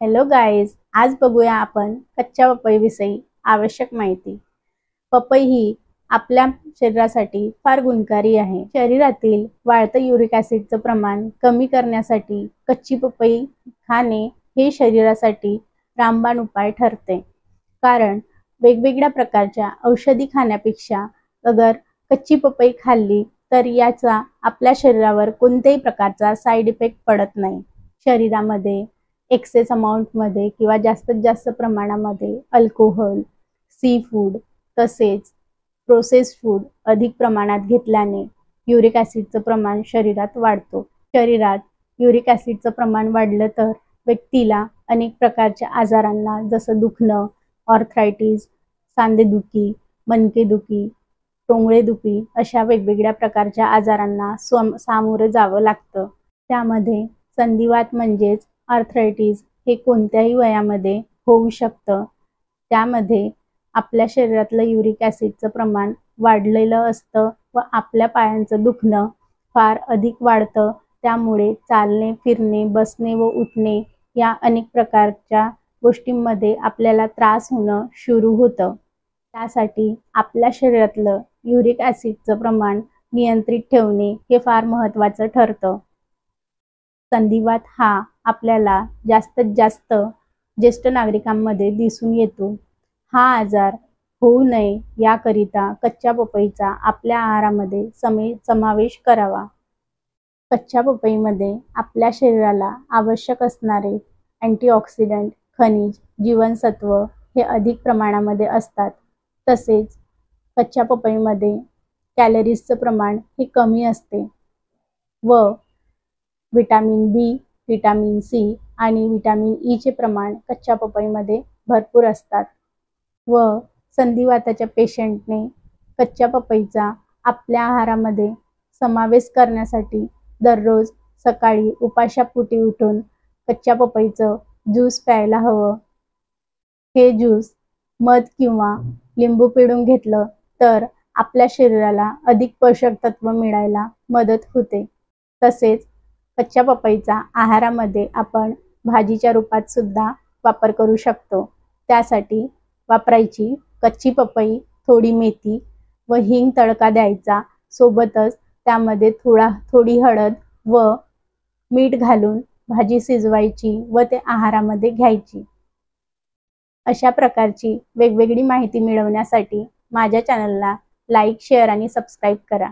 Hello guys, आज बघूया आपण कच्च्या पपईविषयी आवश्यक माहिती। पपई ही आपल्या शरीरासाठी फार गुणकारी आहे। शरीरातील वाढतं युरिक ॲसिडचं प्रमाण कमी करण्यासाठी कच्ची पपई खाणे हे शरीरासाठी रामबाण उपाय ठरते। कारण वेगवेगळ्या प्रकारच्या औषधी खाण्यापेक्षा अगर कच्ची पपई खाल्ली तर याचा आपल्या शरीरावर कोणत्याही प्रकारचा साइड इफेक्ट पडत नाही। शरीरामध्ये एक्सेस अमाउंटमध्ये किंवा जास्तीत जास्त प्रमाणामध्ये अल्कोहोल, सी फूड तसेच प्रोसेस्ड फूड अधिक प्रमाणात घेतल्याने युरिक ॲसिडचं प्रमाण शरीरात वाढतो। शरीरात युरिक ॲसिडचं प्रमाण वाढलं तर व्यक्तीला अनेक प्रकारच्या आजारांना जसं दुखणं, आर्थरायटिस, सांधेदुखी, मणकेदुखी, टोंगळेदुखी अशा वेगवेगळ्या प्रकारच्या आजारांना सामोरं जावं लागतं। त्यामध्ये संधिवात म्हणजेच आर्थरायटिस हे कोणत्याही वयामध्ये होऊ शकतं। त्यामध्ये आपल्या शरीरातलं युरिक ॲसिडचं प्रमाण वाढलेलं असतं व आपल्या पायांचं दुखणं फार अधिक वाढतं। त्यामुळे चालणे, फिरणे, बसणे व उठणे या अनेक प्रकारच्या गोष्टींमध्ये आपल्याला त्रास होणं सुरू होतं। त्यासाठी आपल्या शरीरातलं युरिक ॲसिडचं प्रमाण नियंत्रित ठेवणे हे फार महत्त्वाचं ठरतं। संधिवात हा आपल्याला जास्तीत जास्त ज्येष्ठ नागरिकांमध्ये दिसून येतो। हा आजार होऊ नये याकरिता कच्च्या पपईचा आपल्या आहारामध्ये समावेश करावा। कच्च्या पपईमध्ये आपल्या शरीराला आवश्यक असणारे अँटीऑक्सिडंट, खनिज, जीवनसत्व हे अधिक प्रमाणामध्ये असतात। तसेच कच्च्या पपईमध्ये कॅलरीजचं प्रमाण हे कमी असते व विटॅमिन बी, विटॅमिन सी आणि विटॅमिन ईचे प्रमाण कच्च्या पपईमध्ये भरपूर असतात व संधिवाताच्या पेशंटने कच्च्या पपईचा आपल्या आहारामध्ये समावेश करण्यासाठी दररोज सकाळी उपाशापोटी उठून कच्च्या पपईचं ज्यूस प्यायला हवं। हे ज्यूस मध किंवा लिंबू पिळून घेतलं तर आपल्या शरीराला अधिक पोषक तत्व मिळायला मदत होते। तसेच कच्च्या पपईचा आहारामध्ये आपण भाजीच्या रूपात सुद्धा वापर करू शकतो। त्यासाठी वापरायची कच्ची पपई, थोडी मेथी व हिंग तडका द्यायचा। सोबतच त्यामध्ये थोडी हळद व मीठ घालून भाजी शिजवायची व ते आहारामध्ये घ्यायची। अशा प्रकारची वेगवेगळी माहिती मिळवण्यासाठी माझ्या चॅनलला लाईक, शेअर आणि सबस्क्राईब करा।